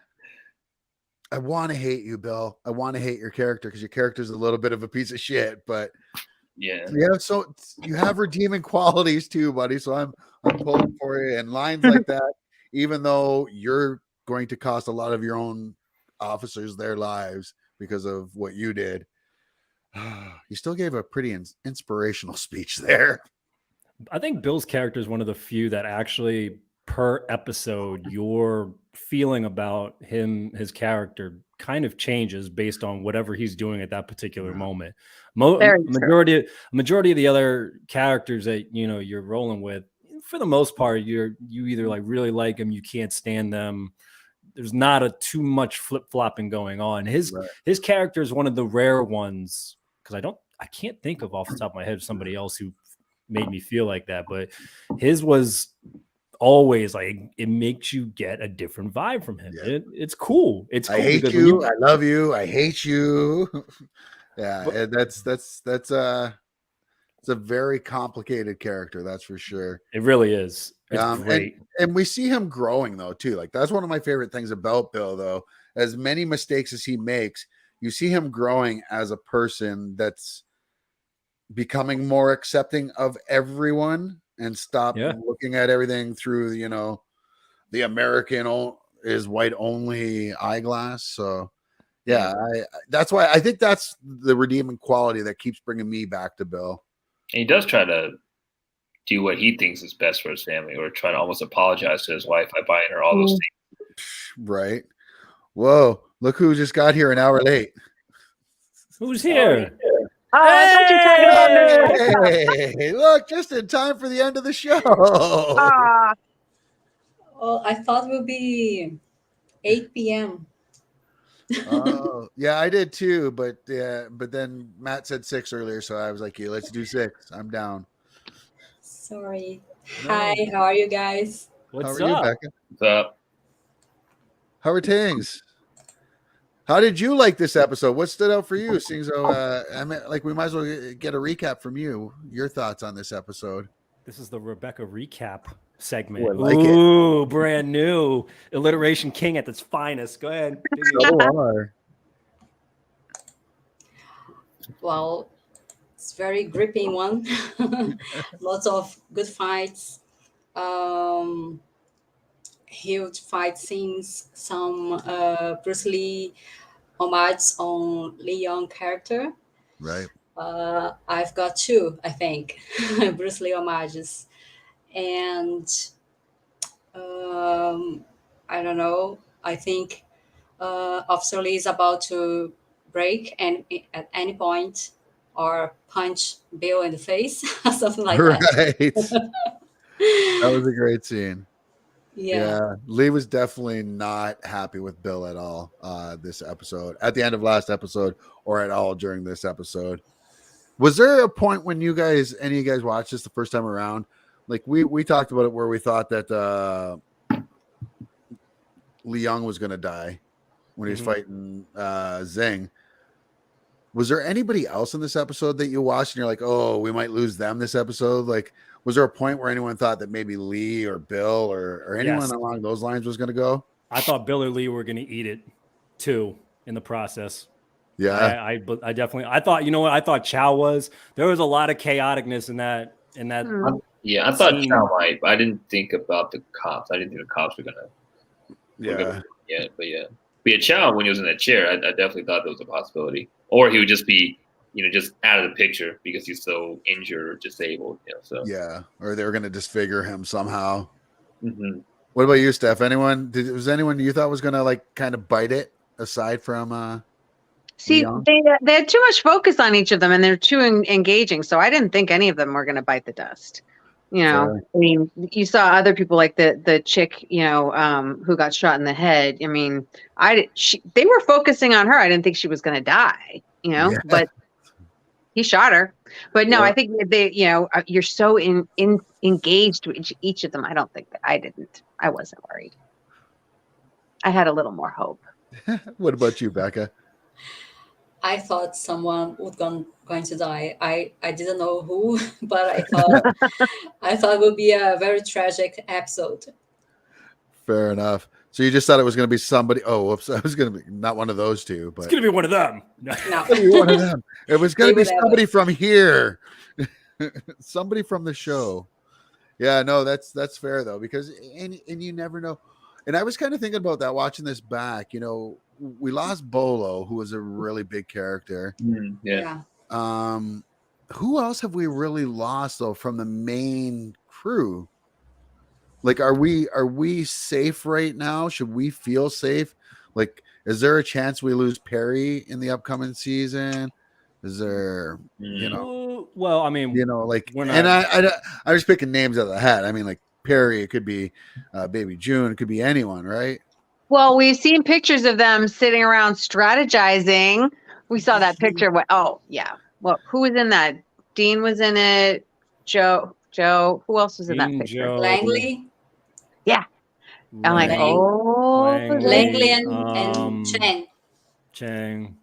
hate you, Bill. I want to hate your character because your character's a little bit of a piece of shit, but Yeah, you have redeeming qualities too, buddy. So I'm pulling for you. And lines like that, even though you're going to cost a lot of your own officers their lives because of what you did, you still gave a pretty inspirational speech there. I think Bill's character is one of the few that actually, per episode, your feeling about his character kind of changes based on whatever he's doing at that particular moment. Majority of the other characters that you're rolling with, for the most part, you either like really like them, you can't stand them. There's not too much flip-flopping going on. His character is one of the rare ones, because I can't think of off the top of my head somebody else who made me feel like that, but his was always like, it makes you get a different vibe from him. It's cool. It's cool. I hate you. I love you. I hate you. Yeah, but, that's it's a very complicated character, that's for sure. It really is. It's great. And we see him growing though too. Like, that's one of my favorite things about Bill, though. As many mistakes as he makes, you see him growing as a person that's becoming more accepting of everyone and stop looking at everything through the American is white only eyeglass. So yeah, that's why I think that's the redeeming quality that keeps bringing me back to Bill. And he does try to do what he thinks is best for his family, or try to almost apologize to his wife by buying her all those things. Right. Whoa, look who just got here an hour late. Who's here? Oh, I thought you were talking about me. Hey, look, just in time for the end of the show. Well, I thought it would be 8 p.m. Oh, yeah, I did too, but then Matt said 6 earlier, so I was like, yeah, let's do 6. I'm down. Sorry. No. Hi, how are you guys? What's How are up? you, Becca? What's up? How are things? How did you like this episode? What stood out for you? Seeing so, I mean, like, we might as well get a recap from you. Your thoughts on this episode? This is the Rebecca recap segment. Ooh, I like Ooh, brand new. Alliteration king at its finest. Go ahead. Well, it's very gripping one. Lots of good fights. Huge fight scenes. Some Bruce Lee homage on Lee Young character. Right. I've got 2, I think, Bruce Lee homages. And I don't know. I think Officer Lee is about to break and at any point, or punch Bill in the face, something like that. Right. That was a great scene. Yeah, Lee was definitely not happy with Bill at all this episode, at the end of last episode, or at all during this episode. Was there a point when any of you guys watched this the first time around? Like, we talked about it, where we thought that Lee Young was going to die. when he's fighting Zing. Was there anybody else in this episode that you watched and you're like, oh, we might lose them this episode? Like, was there a point where anyone thought that maybe Lee or Bill or anyone Yes. along those lines was going to go? I thought Bill or Lee were going to eat it too in the process. Yeah. I definitely, I thought, you know what? I thought Chow was, there was a lot of chaoticness in that. Yeah, I thought scene. Chow might, but I didn't think about the cops. I didn't think the cops were gonna. But Chow, when he was in that chair, I definitely thought there was a possibility, or he would just be, just out of the picture because he's so injured or disabled. So yeah, or they were going to disfigure him somehow. Mm-hmm. What about you, Steph? Was anyone you thought was going to like kind of bite it aside from? See, Leon? they had too much focus on each of them, and they're too engaging. So I didn't think any of them were going to bite the dust. Sure. I mean, you saw other people like the chick, who got shot in the head. I mean, they were focusing on her. I didn't think she was going to die, but he shot her. But no, I think they, you're so engaged with each of them. I don't think I wasn't worried. I had a little more hope. What about you, Becca? I thought someone would going to die. I didn't know who, but I thought it would be a very tragic episode. Fair enough. So you just thought it was going to be somebody. Oh, whoops! I was going to be not one of those two, but It's going to be one of them. No. one of them. It was going to be somebody from here, somebody from the show. Yeah, no, that's fair though, because and you never know. And I was kind of thinking about that watching this back. We lost Bolo, who was a really big character. Yeah. Who else have we really lost though from the main crew? Like, are we safe right now? Should we feel safe? Like, is there a chance we lose Perry in the upcoming season? Is there, Well, I mean, like, we're not, and I was picking names out of the hat. I mean, like Perry, it could be Baby June, it could be anyone, right? Well, we've seen pictures of them sitting around strategizing. We saw that picture. Oh, yeah. Well, who was in that? Dean was in it. Joe. Who else was in that picture? Langley. Yeah. I'm like, Langley and Chen. Chang.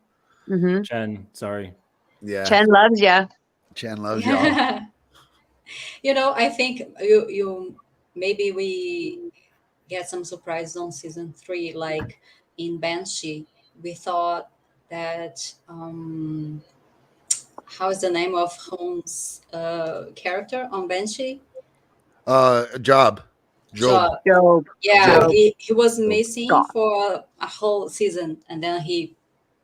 Mm-hmm. Chen, sorry. Yeah. Chen loves you. Chen loves y'all. I think you maybe we get some surprises on season 3, like in Banshee. We thought that how is the name of Holmes' character on Banshee? Job. Yeah, Job. he was missing God. for a whole season, and then he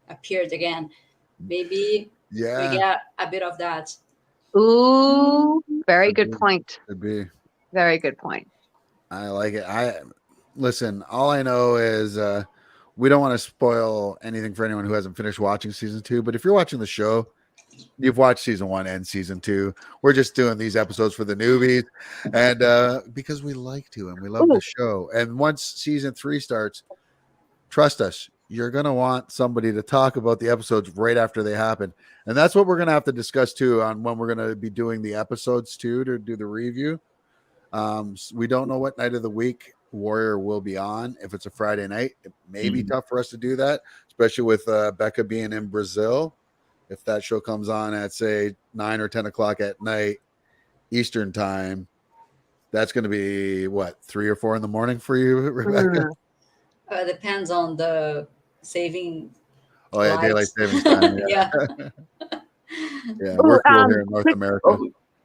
appeared again. Maybe we get a bit of that. Ooh, very good point. Could be. Very good point. I like it. Listen, all I know is we don't want to spoil anything for anyone who hasn't finished watching season 2, but if you're watching the show, you've watched season 1 and season 2. We're just doing these episodes for the newbies, and because we like to and we love the show. And once season 3 starts, trust us, you're going to want somebody to talk about the episodes right after they happen. And that's what we're going to have to discuss too on when we're going to be doing the episodes too, to do the review. We don't know what night of the week Warrior will be on. If it's a Friday night, it may be tough for us to do that, especially with Becca being in Brazil. If that show comes on at say 9 or 10 o'clock at night Eastern time, that's going to be what, 3 or 4 in the morning for you, Rebecca? Depends on the saving. Oh yeah, daylight savings time. Yeah, yeah. We're cool here in North America.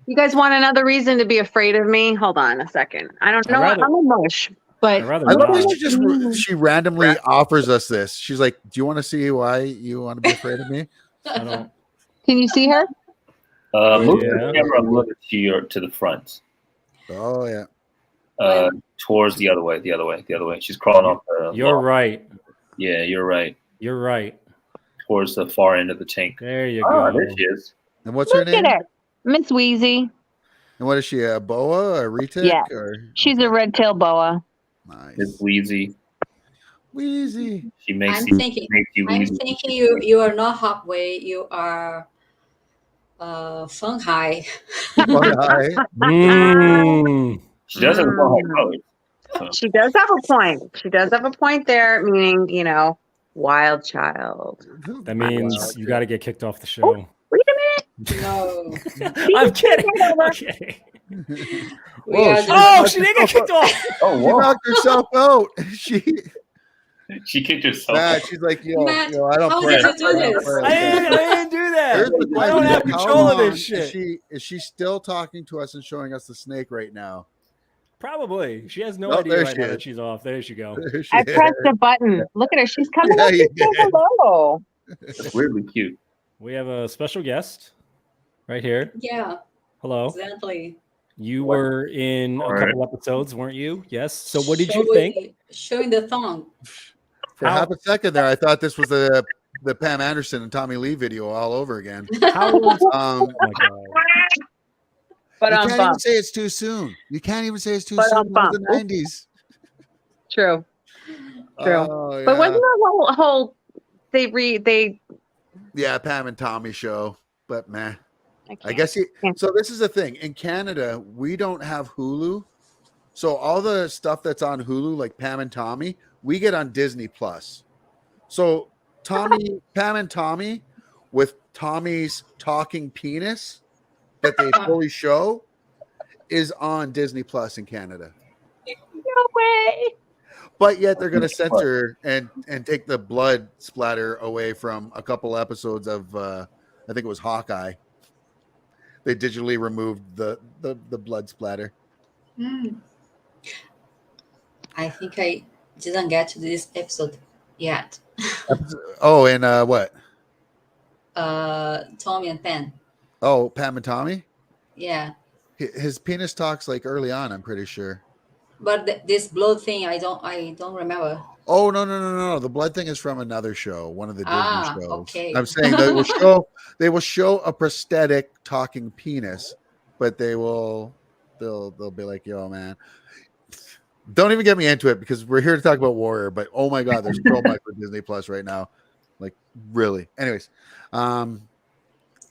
You guys want another reason to be afraid of me? Hold on a second. I don't know. I'm a mush, but I love that she randomly offers us this. She's like, "Do you want to see why you want to be afraid of me?" I don't. Can you see her? Move the camera a little bit to the front. Oh yeah. Towards the other way. She's crawling off. You're right. Yeah, you're right. You're right. Towards the far end of the tank. There you go. There she is. And what's her name? Look at her. Miss Wheezy. And what is she? A boa? A retic? Yeah. Or? She's a red-tailed boa. Nice. It's Wheezy. She makes I'm you thinking wheezy. you are not Hopway, you are Feng Hai. She does have a point. She does have a point. She does have a point there, meaning, Wild child. That means you got to get kicked off the show. Oh, wait a minute. No. I'm kidding. I'm kidding. We are Oh, she didn't get kicked off. Oh, She knocked herself out. She kicked herself. Nah, she's like, Matt, I don't how play. did you do I don't this? play I like that. didn't do that. Here's the I don't question. have How control of long this shit. Is she still talking to us and showing us the snake right now? Probably. She has no Oh, idea there right she now is. that she's off. There she go. There she I is. pressed the button. Look at her. She's coming Yeah, up to you say did. hello. That's weirdly cute. We have a special guest right here. Yeah, Hello. exactly. You were in a couple episodes, weren't you? Yes. So what did you think? Showing the thong. For half a second there, I thought this was the Pam Anderson and Tommy Lee video all over again. How was, oh my god. But You I'm can't even bummed. say it's too soon. You can't even say it's too But soon. I'm It was the bummed. 90s. True. True. Oh, But yeah. wasn't the whole they Yeah, Pam and Tommy show. But man, I can't- guess can't. so. This is the thing. In Canada, we don't have Hulu. So all the stuff that's on Hulu, like Pam and Tommy, we get on Disney Plus. So Pam and Tommy with Tommy's talking penis that they fully show is on Disney Plus in Canada. No way. But yet they're going to censor and take the blood splatter away from a couple episodes of I think it was Hawkeye. They digitally removed the blood splatter. I think I didn't get to this episode yet. Oh, and what? Tommy and Pam. Oh, Pam and Tommy? Yeah, His penis talks like early on, I'm pretty sure. but this blood thing, I don't remember. Oh, no. The blood thing is from another show, one of the Disney shows. Okay. I'm saying they will show a prosthetic talking penis, but they'll be like, yo, man. Don't even get me into it because we're here to talk about Warrior, but oh my god, there's so much with Disney Plus right now. Like really. Anyways,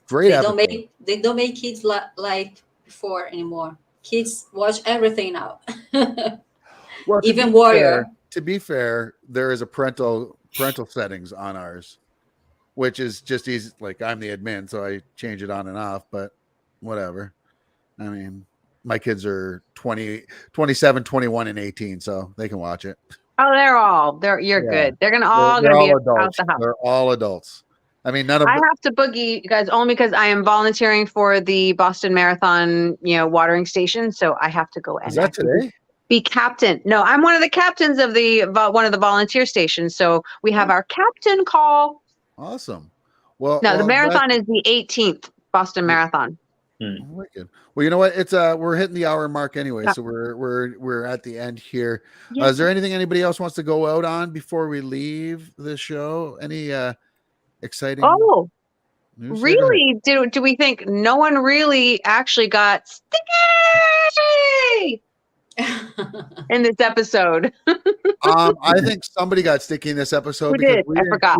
great episode. They don't make kids like before anymore. Kids watch everything now. Well, to Even be Warrior. fair, to be fair, there is a parental settings on ours, which is just easy. Like I'm the admin, so I change it on and off, but whatever. I mean, my kids are 20, 27, 21, and 18, so they can watch it. Oh, you're Yeah. good. They're They're gonna be out adults. the house. They're all adults. I mean, none of I have to boogie, you guys, only because I am volunteering for the Boston Marathon, watering station. So I have to go and is that today? be captain. No, I'm one of the captains of one of the volunteer stations. So we have our captain call. Awesome. Well, No, the well, marathon is the 18th Boston Marathon. Wicked. Well, you know what? It's we're hitting the hour mark anyway, Yeah. so we're at the end here. Yeah. Is there anything anybody else wants to go out on before we leave the show? Any exciting? Oh, news? really? Do we think no one really actually got sticky in this episode? I think somebody got sticky in this episode. Who because did? I forgot.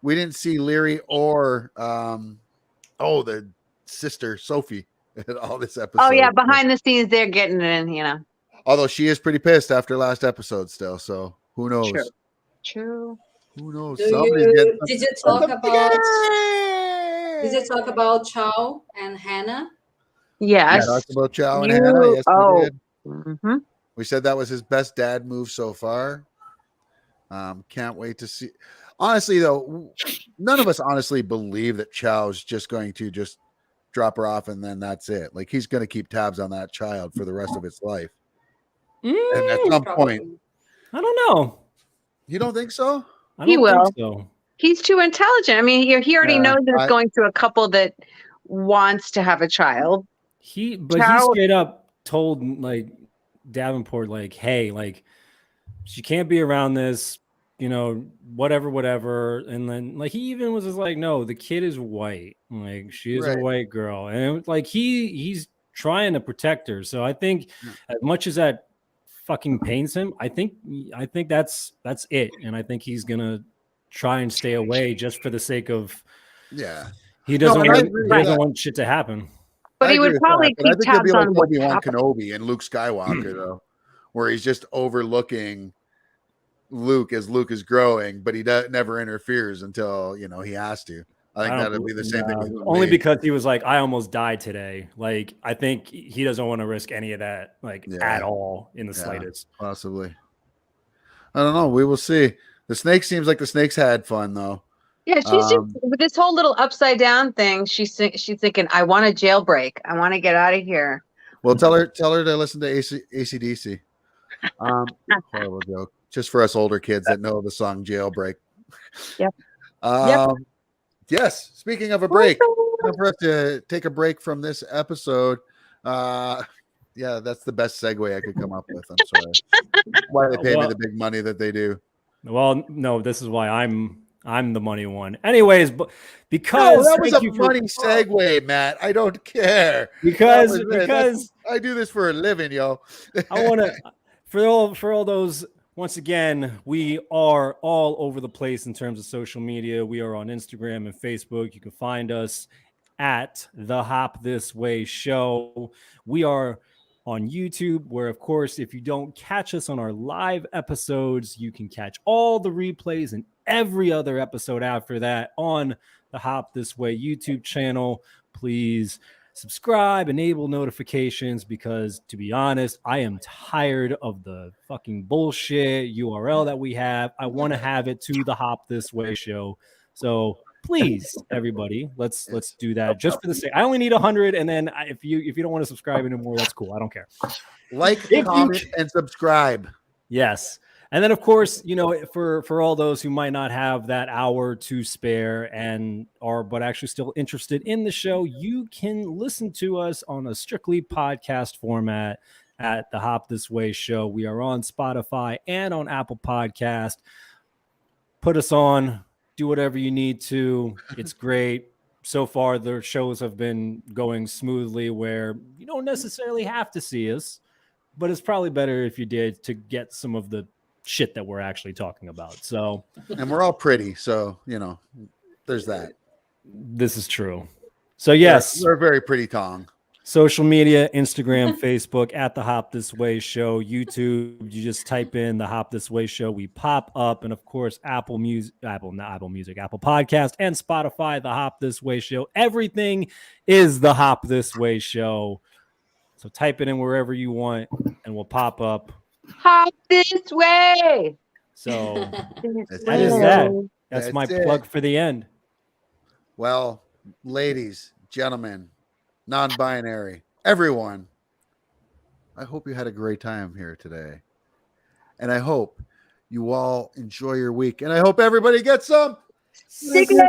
We didn't see Leary or the sister Sophie in all this episode. Oh yeah, behind the scenes they're getting it in, Although she is pretty pissed after last episode still, so who knows? True. Who knows? Did you talk about Chow and Hannah? Yes. Talked about Chow and Hannah. Yes, we did. Mm-hmm. We said that was his best dad move so far. Can't wait to see. Honestly, though, none of us honestly believe that Chow's just going to just drop her off and then that's it. Like he's going to keep tabs on that child for the rest of its life. And at some point, I don't know. You don't think so? I He don't will. think so. He's too intelligent. I mean, he already Yeah, knows that it's going to a couple that wants to have a child. He Chow- straight up told like Davenport, like, hey, like she can't be around this, whatever. And then like he even was just like, no, the kid is white. Like she is a white girl. And it was like he's trying to protect her. So I think as much as that fucking pains him, I think that's it. And I think he's gonna try and stay away just for the sake of he doesn't want shit to happen. But he would probably keep I think he'll be tabs like on what's Obi-Wan happening. Kenobi and Luke Skywalker though, where he's just overlooking Luke as Luke is growing, but he never interferes until he has to. I think that'll be the same thing with only me. because he was like, I almost died today. Like, I think he doesn't want to risk any of that, like at all in the slightest. Possibly. I don't know. We will see. The snake seems like the snake's had fun though. Yeah, she's just with this whole little upside down thing. She's thinking, I want a jailbreak. I want to get out of here. Well, tell her to listen to AC/DC. Horrible joke. Just for us older kids that know the song Jailbreak. Yep. Yes. Speaking of a break, time for us to take a break from this episode. Yeah, that's the best segue I could come up with. I'm sorry. Why they pay me the big money that they do. Well, no, this is why I'm the money one. Anyways, but because that was a funny segue, Matt. I don't care. Because I do this for a living, yo. I want to for all those. Once again, we are all over the place in terms of social media. We are on Instagram and Facebook. You can find us at the Hop This Way Show. We are on YouTube, where, of course, if you don't catch us on our live episodes, you can catch all the replays and every other episode after that on the Hop This Way YouTube channel. Please subscribe, enable notifications, because to be honest, I am tired of the fucking bullshit URL that we have. I want to have it to the Hop This Way Show. So please, everybody, let's do that just for the sake. I only need 100, and then if you don't want to subscribe anymore, that's cool. I don't care. Like, comment, and subscribe. Yes. And then, of course, for all those who might not have that hour to spare but actually still interested in the show, you can listen to us on a strictly podcast format at the Hop This Way Show. We are on Spotify and on Apple Podcast. Put us on. Do whatever you need to. It's great. So far, the shows have been going smoothly where you don't necessarily have to see us, but it's probably better if you did to get some of the shit that we're actually talking about. So, and we're all pretty, so there's that. This is true. So yes, we're very pretty, Tong. Social media, Instagram, Facebook at the Hop This Way Show, YouTube. You just type in the Hop This Way Show, we pop up, and of course Apple Podcast and Spotify, the Hop This Way Show. Everything is the Hop This Way Show. So type it in wherever you want, and we'll pop up. Hop this way. So that is that. That's my plug for the end. Well, ladies, gentlemen, non-binary, everyone, I hope you had a great time here today. And I hope you all enjoy your week. And I hope everybody gets some Signature!